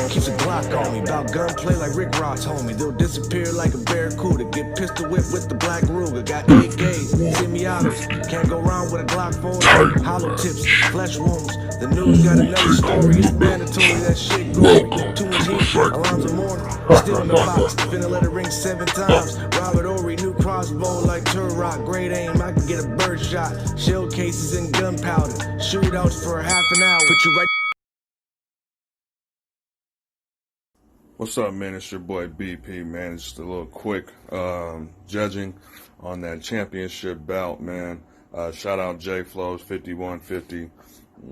keeps a Glock on me. About gunplay like Rick Ross, homie. They'll disappear like a barracuda. Get pistol whipped with the black Ruger. Got AKs, semi-autos. Can't go wrong with a Glock 4. Hollow tips, flesh wounds. The news got another story. It's mandatory, that shit gory. Too much heat, Alonzo Mourning. Still in the box, finna let it ring 7 times. Robert Ory, new crossbow like Turrock. Great aim, I can get a bird shot. Shell cases and gunpowder. Shootouts for half an hour. Put you right. What's up, man? It's your boy BP, man. It's just a little quick judging on that championship bout, man. Shout out J Flows 5150,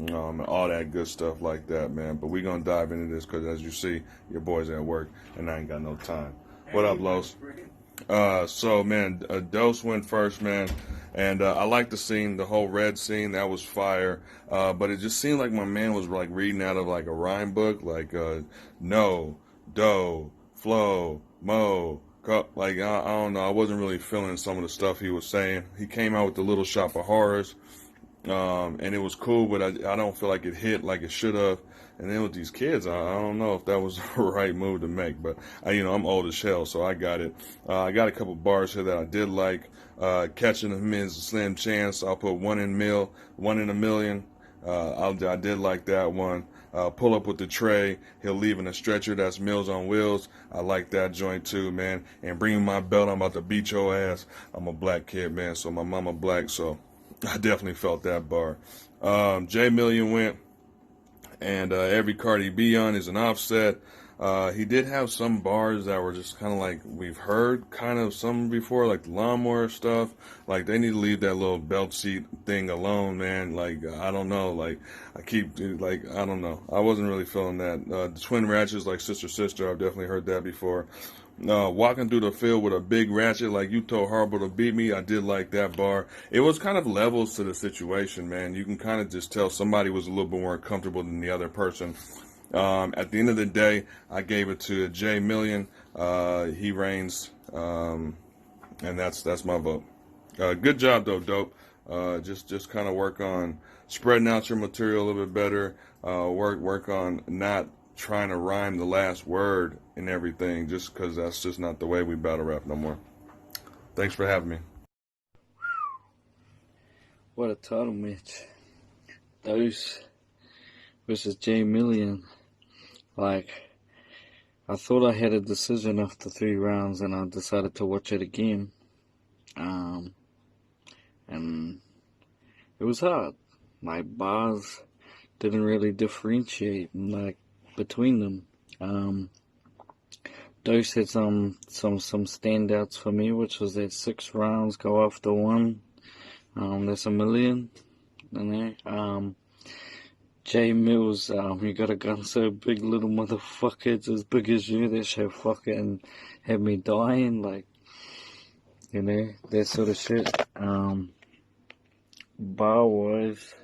and all that good stuff like that, man. But we gonna dive into this because, as you see, your boy's at work and I ain't got no time. What up, Los? So, man, Dose went first, man. And I like the scene, the whole red scene, that was fire. But it just seemed like my man was like reading out of like a rhyme book, like no, do, flow, mo, like I don't know. I wasn't really feeling some of the stuff he was saying. He came out with the Little Shop of Horrors, and it was cool, but I don't feel like it hit like it should have. And then with these kids, I don't know if that was the right move to make, but I'm old as hell, so I got it. I got a couple bars here that I did like. Catching him is a slim chance. I'll put one in a million. I did like that one. Pull up with the tray. He'll leave in a stretcher. That's Mills on Wheels. I like that joint too, man. And bring my belt. I'm about to beat your ass. I'm a black kid, man. So my mama black. So I definitely felt that bar. J.MILLION went. And every Cardi B on is an offset. He did have some bars that were just kind of like we've heard kind of some before, like the lawnmower stuff. Like they need to leave that little belt seat thing alone, man. Like I don't know, like I don't know. I wasn't really feeling that. The twin ratchets like sister, I've definitely heard that before. Walking through the field with a big ratchet like you told Horrible to beat me, I did like that bar. It was kind of levels to the situation, man. You can kind of just tell somebody was a little bit more comfortable than the other person. At the end of the day, I gave it to J.MILLION. He reigns, and that's my vote. Good job though, Dope. Just kind of work on spreading out your material a little bit better. Work on not trying to rhyme the last word and everything, just because that's just not the way we battle rap no more. Thanks for having me. What a title match. Dose versus J.MILLION. Like, I thought I had a decision after 3 rounds and I decided to watch it again. And it was hard. Like, bars didn't really differentiate, like, between them. Dose had some standouts for me, which was that 6 rounds go after 1. That's a million, you know. J Mills, you got a gun so big, little motherfucker, it's as big as you. That shit fucking had me dying, like, that sort of shit. Bar wise,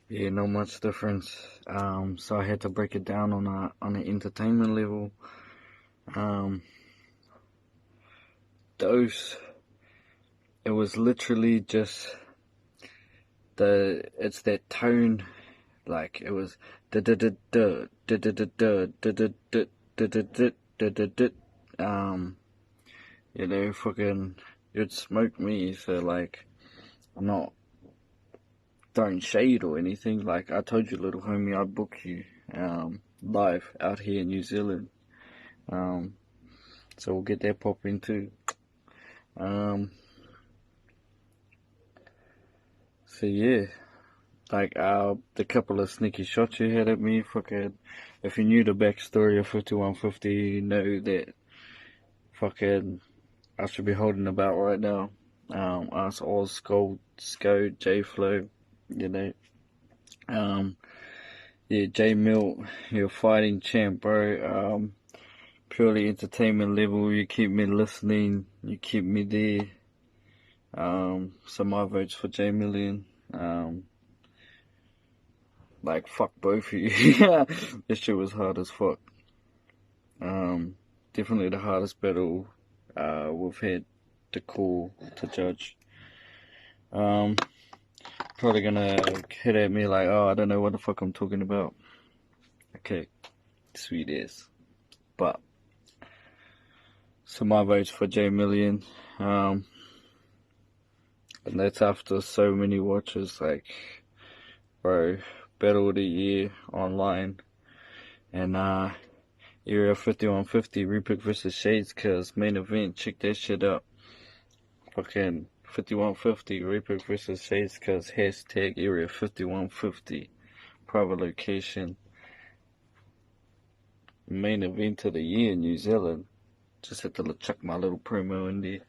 yeah, not much difference. So I had to break it down on an entertainment level. Dose, it was literally just it's that tone, like it was fucking, it'd smoke me. So like, I'm not throwing shade or anything. Like I told you, little homie, I'd book you live out here in New Zealand. So we'll get that popping too. So yeah, like the couple of sneaky shots you had at me, fucking, if you knew the backstory of 5150, you know that fucking I should be holding the belt right now. Us Oz, Gold, Sco, J Flow, Yeah, J Mill, you're fighting champ, bro. Purely entertainment level, you keep me listening, you keep me there. So my vote's for J.MILLION. Like, fuck both of you. This shit was hard as fuck. Definitely the hardest battle we've had to call, to judge. Probably gonna hit at me like, oh, I don't know what the fuck I'm talking about. Okay, sweet as. But so my vote's for J.MILLION. And that's after so many watches, like, bro, Battle of the Year online, and Area 5150 Repick versus Shades, cause main event, check that shit up. Fucking 5150 Repick versus Shades, cause hashtag Area 5150 private location. Main event of the year in New Zealand. Just had to chuck my little promo in there.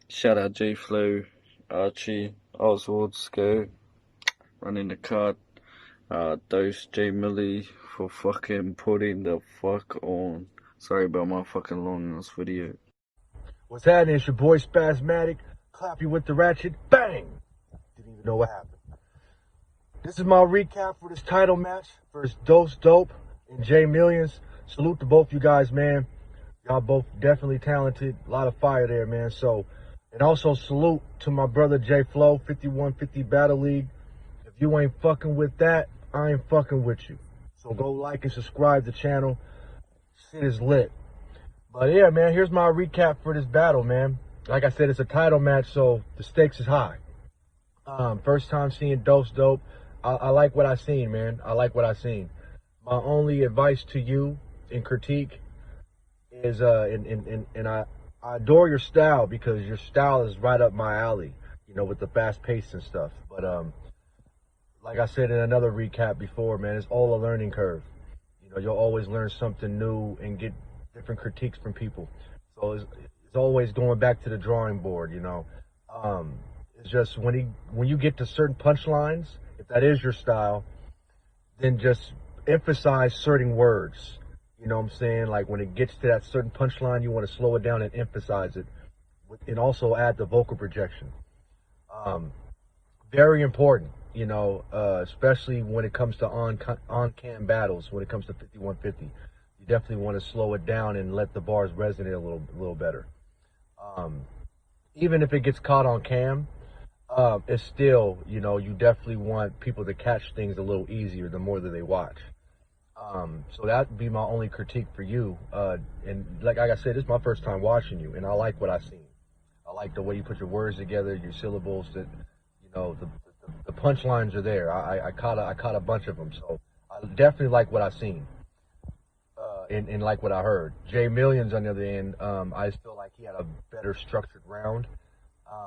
Shout out J Flow, Archie, Oswald, Sko, running the card. Dose J.MILLION for fucking putting the fuck on. Sorry about my fucking long ass video. What's happening? It's your boy Spasmatic. Clap you with the ratchet. Bang! Didn't even know what happened. This is my recap for this title match versus Dose Dope and J.MILLIONs. Salute to both you guys, man. Y'all both definitely talented. A lot of fire there, man. So, and also salute to my brother J Flow, 5150 Battle League. If you ain't fucking with that, I ain't fucking with you. So go like and subscribe to the channel. Shit is lit. But yeah, man, here's my recap for this battle, man. Like I said, it's a title match, so the stakes is high. First time seeing Dose Dope. I like what I seen, man. I like what I seen. My only advice to you in critique is, and I adore your style, because your style is right up my alley, you know, with the fast pace and stuff. But like I said in another recap before, man, it's all a learning curve. You know, you'll always learn something new and get different critiques from people. So it's always going back to the drawing board, you know. It's just when you get to certain punchlines, if that is your style, then just emphasize certain words. You know what I'm saying? Like when it gets to that certain punchline, you want to slow it down and emphasize it, and also add the vocal projection. Very important, you know, especially when it comes to on-cam battles. When it comes to 5150, you definitely want to slow it down and let the bars resonate a little better. Even if it gets caught on cam, it's still, you know, you definitely want people to catch things a little easier the more that they watch. So that'd be my only critique for you. And like I said, this is my first time watching you, and I like what I've seen. I like the way you put your words together, your syllables. That, you know, the punchlines are there. I caught a bunch of them. So I definitely like what I've seen. And like what I heard. J.MILLION's on the other end, I just feel like he had a better structured round.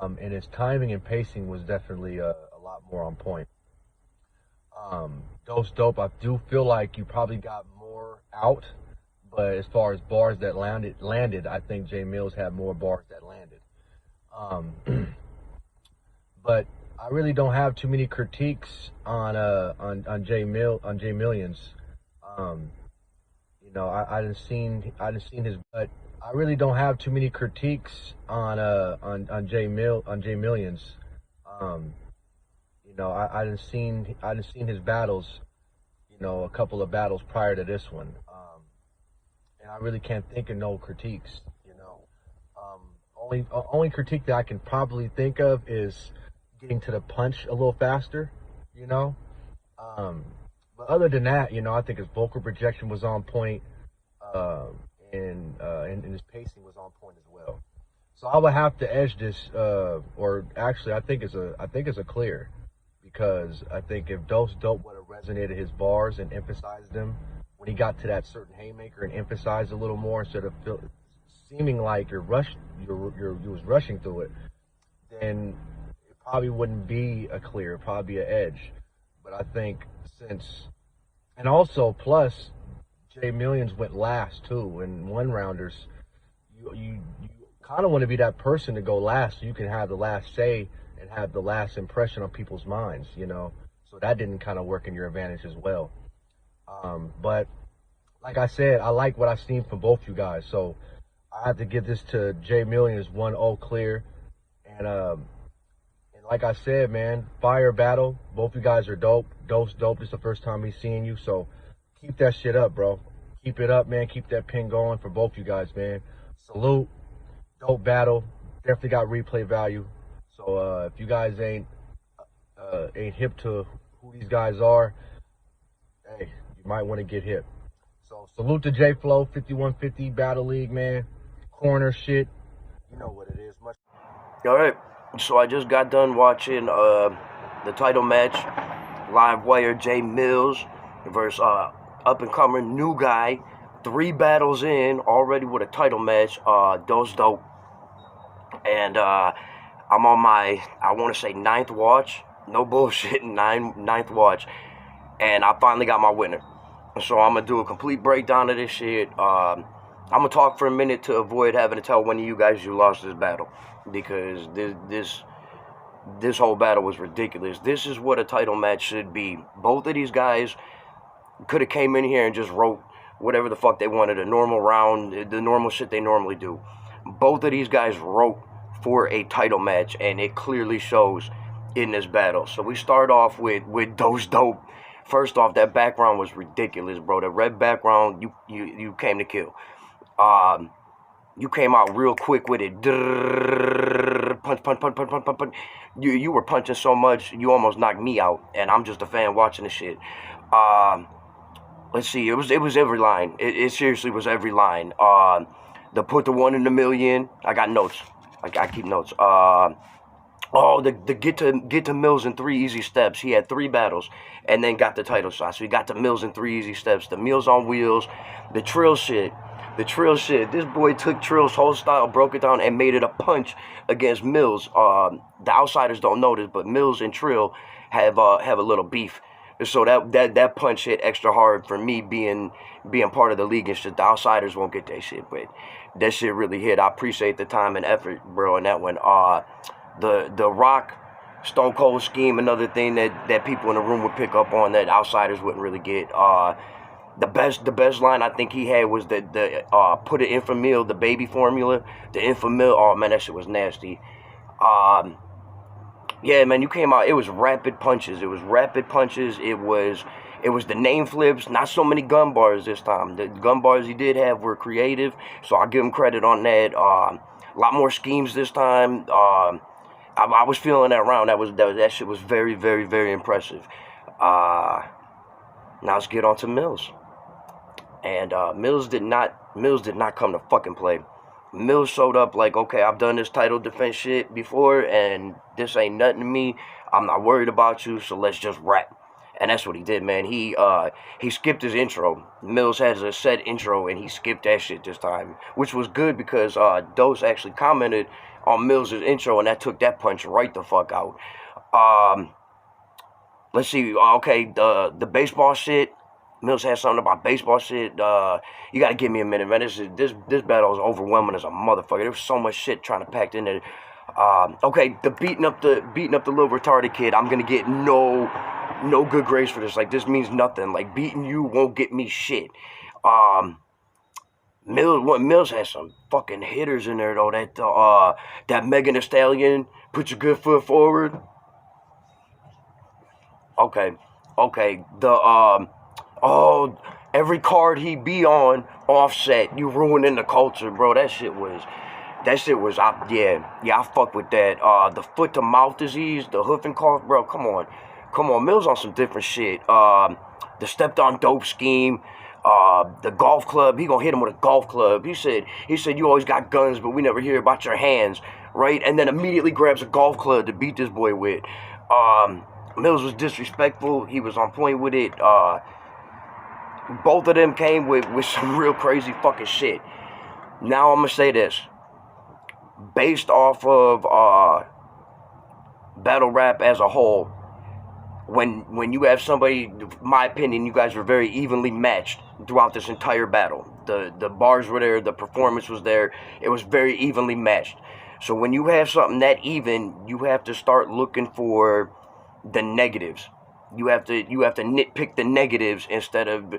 And his timing and pacing was definitely a lot more on point. Dose Dope, I do feel like you probably got more out, but as far as bars that landed, I think J.MILLION's had more bars that landed. But I really don't have too many critiques on J.MILLION's. You know, I didn't seen his, but I really don't have too many critiques on J.MILLION's. You know, I didn't seen his battles, you know, a couple of battles prior to this one. And I really can't think of no critiques, you know. Only critique that I can probably think of is getting to the punch a little faster, you know. But other than that, you know, I think his vocal projection was on point, and his pacing was on point as well. So I would have to edge this, or actually, I think it's a clear, because I think if Dose Dope would have resonated his bars and emphasized them when he got to that certain haymaker and emphasized a little more instead of seeming like you was rushing through it, then it probably wouldn't be a clear, it'd probably be an edge. But I think and also plus J.MILLION's went last too, and one-rounders, you kind of want to be that person to go last so you can have the last say and have the last impression on people's minds, you know. So that didn't kind of work in your advantage as well. But like I said, I like what I've seen from both you guys. So I have to give this to J.MILLION as 1-0 clear. And like I said, man, fire battle. Both you guys are dope. Dose Dope. This is the first time he's seeing you. So keep that shit up, bro. Keep it up, man. Keep that pin going for both you guys, man. Salute. Dope battle. Definitely got replay value. So if you guys ain't hip to who these guys are, hey, You might want to get hip. So salute to J Flow, 5150 Battle League, man. Corner shit. You know what it is. Much. All right, so I just got done watching the title match, Live Wire J.MILLION versus up-and-coming new guy. 3 battles in already with a title match, Dose Dope. And I'm on my, I want to say 9th watch. No bullshit, 9th watch. And I finally got my winner. So I'm going to do a complete breakdown of this shit. I'm going to talk for a minute to avoid having to tell one of you guys you lost this battle. Because this whole battle was ridiculous. This is what a title match should be. Both of these guys could have came in here and just wrote whatever the fuck they wanted. A normal round, the normal shit they normally do. Both of these guys wrote for a title match. And it clearly shows in this battle. So we start off with Dose Dope. First off, that background was ridiculous, bro. The red background, you came to kill. You came out real quick with it. Punch, punch, punch, punch, punch, punch, punch. You were punching so much, you almost knocked me out. And I'm just a fan watching the shit. Let's see, it was every line. It seriously was every line. The put the 1 in a million. I got notes. I keep notes. The get to Mills in 3 easy steps. He had 3 battles and then got the title shot. So he got to Mills in 3 easy steps. The Meals on Wheels. The Trill shit. This boy took Trill's whole style, broke it down, and made it a punch against Mills. The outsiders don't know this, but Mills and Trill have a little beef. So that punch hit extra hard for me being part of the league and shit. The outsiders won't get that shit, but that shit really hit. I appreciate the time and effort, bro, in that one. The Rock Stone Cold scheme, another thing that people in the room would pick up on that outsiders wouldn't really get. The best line I think he had was the put it in for meal, the baby formula, the infamil. Oh man, that shit was nasty. Yeah, man, you came out. It was rapid punches. It was the name flips. Not so many gun bars this time. The gun bars he did have were creative, so I'll give him credit on that. A lot more schemes this time. I was feeling that round. That shit was very, very, very impressive. Now let's get on to Mills. And Mills did not come to fucking play. Mills showed up like, okay, I've done this title defense shit before, and this ain't nothing to me. I'm not worried about you, so let's just rap. And that's what he did, man. He skipped his intro. Mills has a set intro, and he skipped that shit this time, which was good because Dose actually commented on Mills' intro, and that took that punch right the fuck out. Let's see. Okay, the baseball shit. Mills had something about baseball shit. You gotta give me a minute, man. This battle is overwhelming as a motherfucker. There was so much shit trying to pack in there. Okay, the beating up the little retarded kid. I'm gonna get no good grades for this. Like, this means nothing. Like, beating you won't get me shit. Mills has some fucking hitters in there though. That Megan Thee Stallion, put your good foot forward. Okay. Every card he be on, Offset, you ruining the culture, bro. That shit was, I fuck with that. The foot to mouth disease, the hoof and cough, bro. Come on, Mills on some different shit. The stepped on dope scheme, the golf club. He gonna hit him with a golf club. He said you always got guns, but we never hear about your hands, right? And then immediately grabs a golf club to beat this boy with. Mills was disrespectful. He was on point with it. Both of them came with some real crazy fucking shit. Now I'm gonna say this. Based off of battle rap as a whole, when you have somebody, in my opinion, you guys were very evenly matched throughout this entire battle. The bars were there, the performance was there. It was very evenly matched. So when you have something that even, you have to start looking for the negatives. You have to nitpick the negatives instead of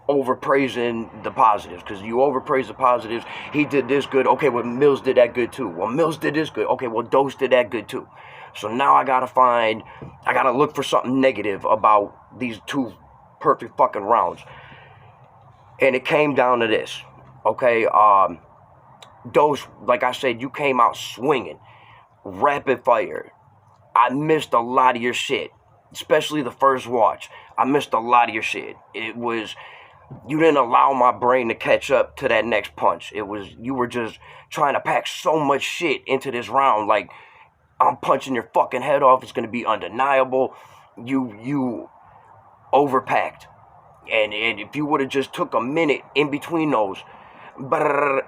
overpraising the positives. Because you overpraise the positives. He did this good. Okay, well, Mills did that good too. Well, Mills did this good. Okay, well, Dose did that good too. So now I gotta look for something negative about these 2 perfect fucking rounds. And it came down to this. Okay, Dose, like I said, you came out swinging. Rapid fire. I missed a lot of your shit. Especially the first watch. I missed a lot of your shit. You didn't allow my brain to catch up to that next punch. You were just trying to pack so much shit into this round. Like, I'm punching your fucking head off. It's going to be undeniable. You overpacked. And if you would have just took a minute in between those, you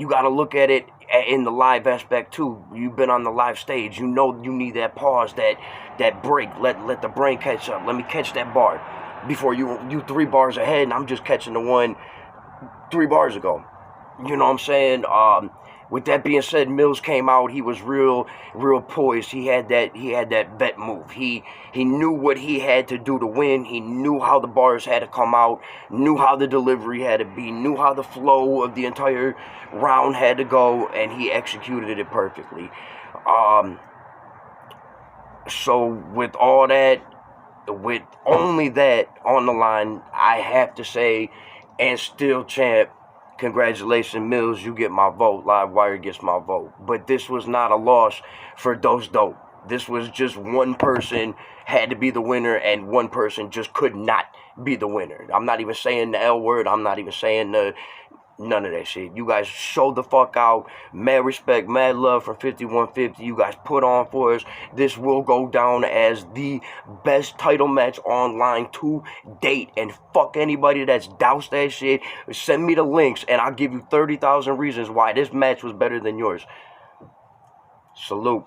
got to look at it in the live aspect too. You've been on the live stage. You know you need that pause, that break. Let the brain catch up. Let me catch that bar before you 3 bars ahead, and I'm just catching the one 3 bars ago. You know what I'm saying? With that being said, Mills came out. He was real poised. He had that vet move. He knew what he had to do to win. He knew how the bars had to come out. Knew how the delivery had to be. Knew how the flow of the entire round had to go, and he executed it perfectly. So with all that, with only that on the line, I have to say, and still champ, congratulations, Mills, you get my vote. Livewire gets my vote. But this was not a loss for Dose Dope. This was just one person had to be the winner, and one person just could not be the winner. I'm not even saying the L word. I'm not even saying none of that shit. You guys showed the fuck out. Mad respect, mad love from 5150. You guys put on for us. This will go down as the best title match online to date. And fuck anybody that's doused that shit. Send me the links and I'll give you 30,000 reasons why this match was better than yours. Salute.